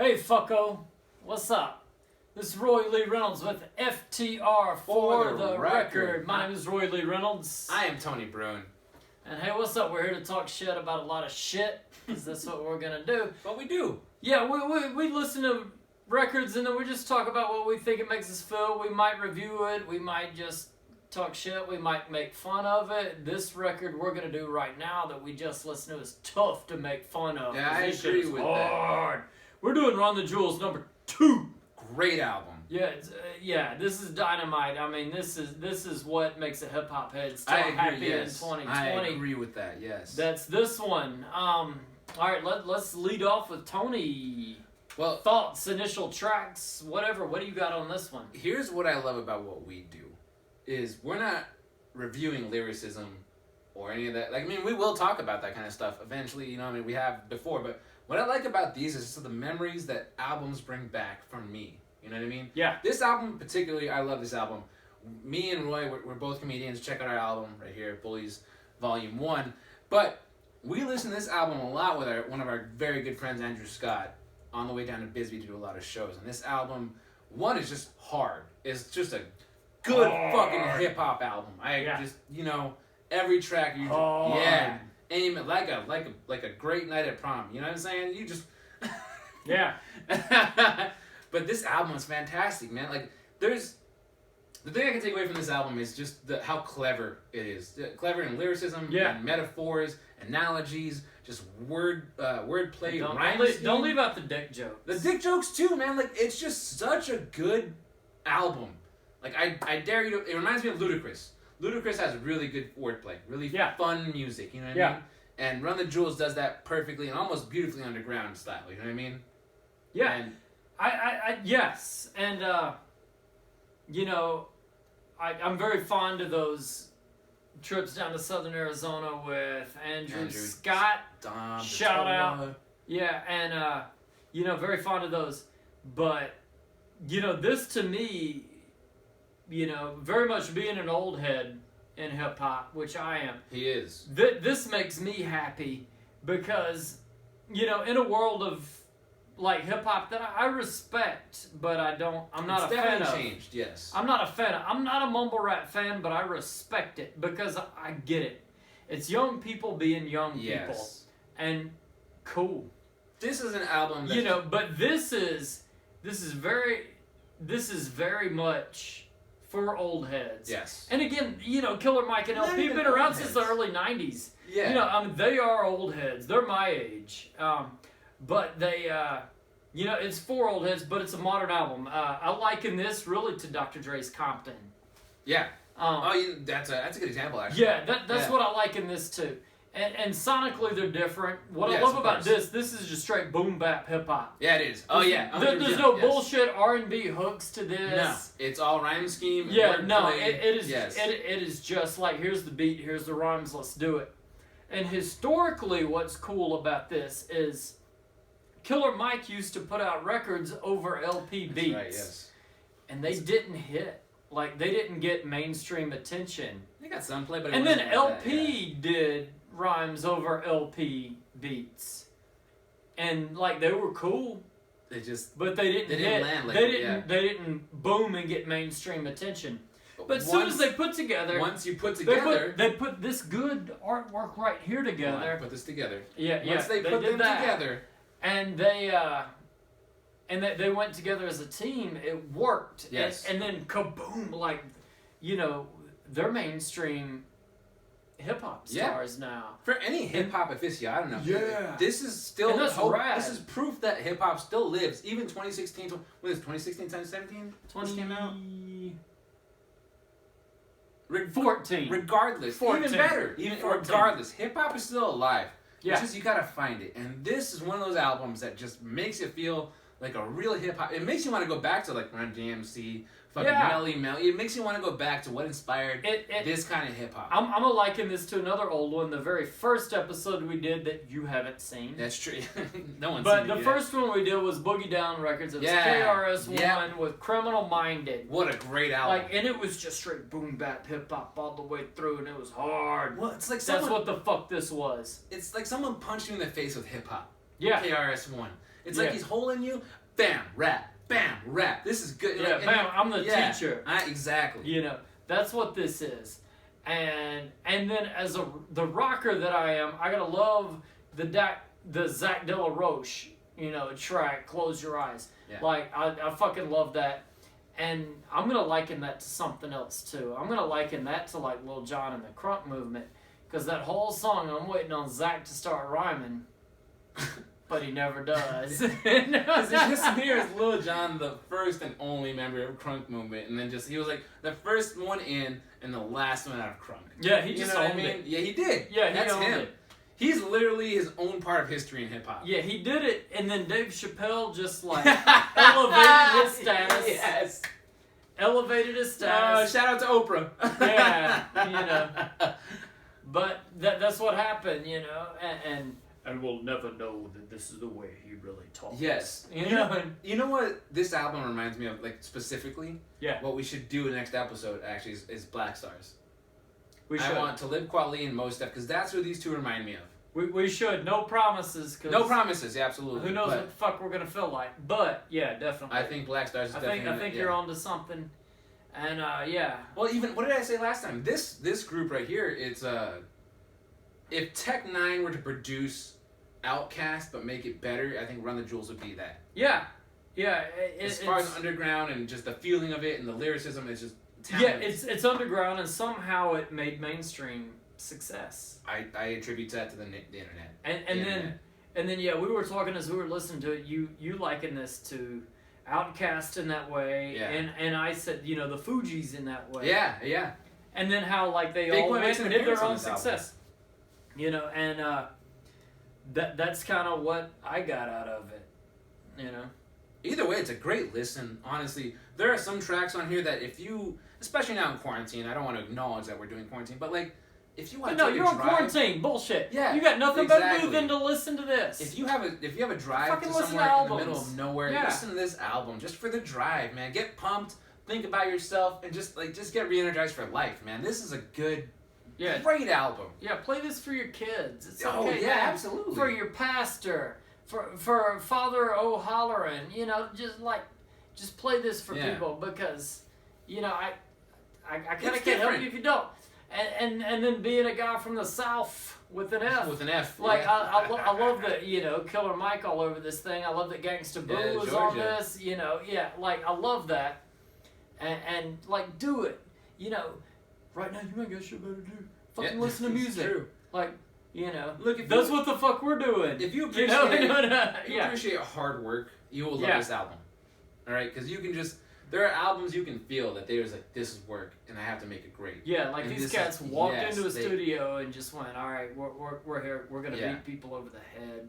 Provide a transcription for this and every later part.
Hey fucko, what's up? This is Roy Lee Reynolds with FTR for the record. My name is Roy Lee Reynolds. I am Tony Bruhn. And hey, what's up? We're here to talk shit about a lot of shit, because that's what we're gonna do. What we do. Yeah, we listen to records and then we just talk about what we think it makes us feel. We might review it, we might just talk shit, we might make fun of it. This record we're gonna do right now that we just listened to is tough to make fun of. Yeah, I agree with that. We're doing Run the Jewels number 2. Great album. Yeah, this is dynamite. I mean, this is what makes a hip hop head still I agree, happy yes. in 2020. I agree with that. Yes. That's this one. All right, let's lead off with Tony. Well, Thoughts, initial tracks, whatever. What do you got on this one? here's what I love about what we do, is we're not reviewing lyricism or any of that. Like, I mean, we will talk about that kind of stuff eventually. You know, I mean, we have before, but what I like about these is just the memories that albums bring back from me. You know what I mean? Yeah. This album particularly, I love this album. Me and Roy, we're both comedians. Check out our album right here, Bullies, Volume 1. But we listen to this album a lot with one of our very good friends, Andrew Scott, on the way down to Bisbee to do a lot of shows. And this album, one, is just hard. It's just a good fucking hip-hop album. Just, you know, every track you just, yeah. Aim it like a great night at prom. You know what I'm saying? You just Yeah. But this album is fantastic, man. Like, there's the thing I can take away from this album is just how clever it is. Clever in lyricism, and metaphors, analogies, just wordplay, Don't leave out the dick jokes. The dick jokes too, man. Like, it's just such a good album. Like, I dare you to. It reminds me of Ludacris. Ludacris has really good wordplay, really fun music. You know what I mean? And Run the Jewels does that perfectly and almost beautifully underground style. You know what I mean? Yeah. And yes, and you know, I'm very fond of those trips down to Southern Arizona with Andrew Scott. Shout out. Yeah, and you know, very fond of those. But you know, this to me, you know, very much being an old head in hip hop, which I am. He is. This makes me happy because, you know, in a world of like hip hop that I respect, but I'm not a fan of. Changed, yes. I'm not a fan of. I'm not a mumble rap fan, but I respect it because I get it. It's young people being young people, and cool. This is an album that, you know, but this is very much for old heads. Yes. And again, you know, Killer Mike and LP have been around since the early 90s. Yeah. You know, I mean, they are old heads. They're my age. But they, you know, it's for old heads, but it's a modern album. I liken this really to Dr. Dre's Compton. Yeah. That's a good example, actually. Yeah, that's what I liken this to. And sonically, they're different. What I love about this is just straight boom bap hip hop. Yeah, it is. Oh, yeah. There's no bullshit R&B hooks to this. No, it's all rhyme scheme. Yeah, no, play. it is. Yes. It is just like, here's the beat, here's the rhymes, let's do it. And historically, what's cool about this is Killer Mike used to put out records over LP beats. Right, yes. And they didn't hit. Like, they didn't get mainstream attention. They got some play, but and then LP did rhymes over LP beats. And, like, they were cool. But they didn't hit. Land like they didn't boom and get mainstream attention. But as soon as they put together... Once you put together... They put this good artwork right here together. Put this together. Yeah, Once they put them together... And they went together as a team. It worked. Yes. And then kaboom! Like, you know, they're mainstream hip hop stars now. For any hip hop aficionado, yeah. This is still rad. This is proof that hip hop still lives. Even 2016. What is it, 2016, 2017? 20 came out. 14. Regardless, 14. even better. 14. Regardless, hip hop is still alive. Yeah. It's just you gotta find it, and this is one of those albums that just makes it feel like a real hip hop. It makes you want to go back to like Run DMC, fucking Melly Mel. It makes you want to go back to what inspired this kind of hip hop. I'm gonna liken this to another old one. The very first episode we did that you haven't seen. That's true. No one's But seen it the yet. first one we did was Boogie Down Records. It was KRS-One with Criminal Minded. What a great album! And it was just straight boom bap hip hop all the way through, and it was hard. Well, it's like that's what the fuck this was. It's like someone punched you in the face with hip hop. Yeah. KRS-One. It's like he's holding you. Bam, rap. Bam, rap. This is good. Yeah, bam, I'm the teacher. Exactly. You know, that's what this is. And then as the rocker that I am, I gotta love the Zach De La Roche, you know, track, Close Your Eyes. Yeah. Like, I fucking love that. And I'm gonna liken that to something else too. I'm gonna liken that to like Lil Jon and the Crunk movement. Because that whole song, I'm waiting on Zach to start rhyming. But he never does. Because it just appears Lil Jon, the first and only member of Crunk movement, and then he was like the first one in and the last one out of Crunk. Yeah, he just owned it. Yeah, he did. Yeah, that's owned him. It. He's literally his own part of history in hip hop. Yeah, he did it, and then Dave Chappelle just like elevated his status. Yes. Elevated his status. Shout out to Oprah. Yeah, you know. But that's what happened, you know, and we'll never know that this is the way he really talks. Yes. You know what this album reminds me of, like, specifically? Yeah. What we should do in the next episode, actually, is Black Stars. We should. I want Talib Kweli and Mos Def, because that's who these two remind me of. We should. No promises. No promises, yeah, absolutely. Who knows what the fuck we're going to feel like. But, yeah, definitely. I think Black Stars is definitely... I think you're onto something. And, yeah. Well, even... What did I say last time? This group right here, it's... If Tech Nine were to produce Outkast but make it better, I think Run the Jewels would be that. Yeah. Yeah. As far as underground and just the feeling of it and the lyricism, it's just talented. Yeah, it's underground and somehow it made mainstream success. I attribute that to the internet. And then yeah, we were talking as we were listening to it. You liken this to Outkast in that way, and I said, you know, the Fugees in that way. Yeah, yeah. And then how like they all went and did their own success. You know, and that's kind of what I got out of it. You know. Either way, it's a great listen. Honestly, there are some tracks on here that if you, especially now in quarantine, I don't want to acknowledge that we're doing quarantine, but like, if you want to take you're a on drive, quarantine. Bullshit. Yeah, you got nothing better to do than to listen to this. If you have a drive to somewhere in the middle of nowhere, listen to this album just for the drive, man. Get pumped, think about yourself, and just get re-energized for life, man. This is a good, great album. Yeah, play this for your kids. It's okay, okay, yeah, man. absolutely. For your pastor, for Father O'Halloran, you know, just play this for people because, you know, I kind of can't help you if you don't. And then being a guy from the South with an F. With an F. Like, I love that, you know, Killer Mike all over this thing. I love that Gangsta Boo was on this, you know. Yeah, like, I love that. And like, do it. You know, right now you ain't got shit better to do. Fucking listen to music. True. Like, you know, look, that's what the fuck we're doing. If you appreciate, appreciate hard work, you will love this album. All right? Because you can just... There are albums you can feel that there's like, this is work, and I have to make it great. Yeah, like and these cats walked into a studio and just went, all right, we're here, we're going to beat people over the head,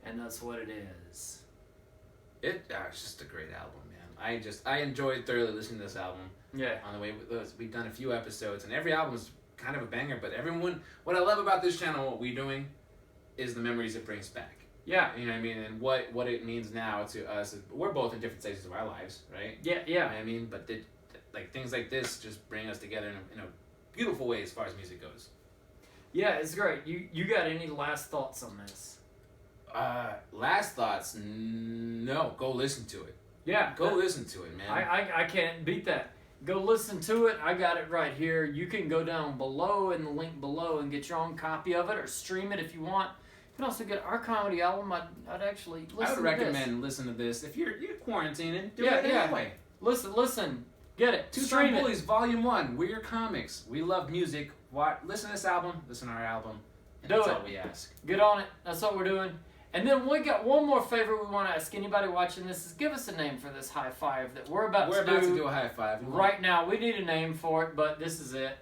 and that's what it is. It's just a great album, man. I enjoyed thoroughly listening to this album. Yeah. On the way with us. We've done a few episodes, and every album is kind of a banger, but what I love about this channel, what we're doing, is the memories it brings back. Yeah. You know what I mean? And what it means now to us. We're both in different stages of our lives, right? Yeah, yeah. You know what I mean? But like things like this just bring us together in a beautiful way as far as music goes. Yeah, it's great. You got any last thoughts on this? Last thoughts? No. Go listen to it. Yeah. Go listen to it, man. I can't beat that. Go listen to it. I got it right here. You can go down below in the link below and get your own copy of it or stream it if you want. You can also get our comedy album. I'd actually listen to this. I would recommend listen to this. If you're quarantining, do it anyway. Listen. Get it. Two-Time Bullies, Volume 1. We're your comics. We love music. Listen to this album. Listen to our album. That's all we ask. Get on it. That's what we're doing. And then we got one more favor we want to ask anybody watching this is give us a name for this high five that we're about to do. We're about to do a high five. Right now. We need a name for it, but this is it.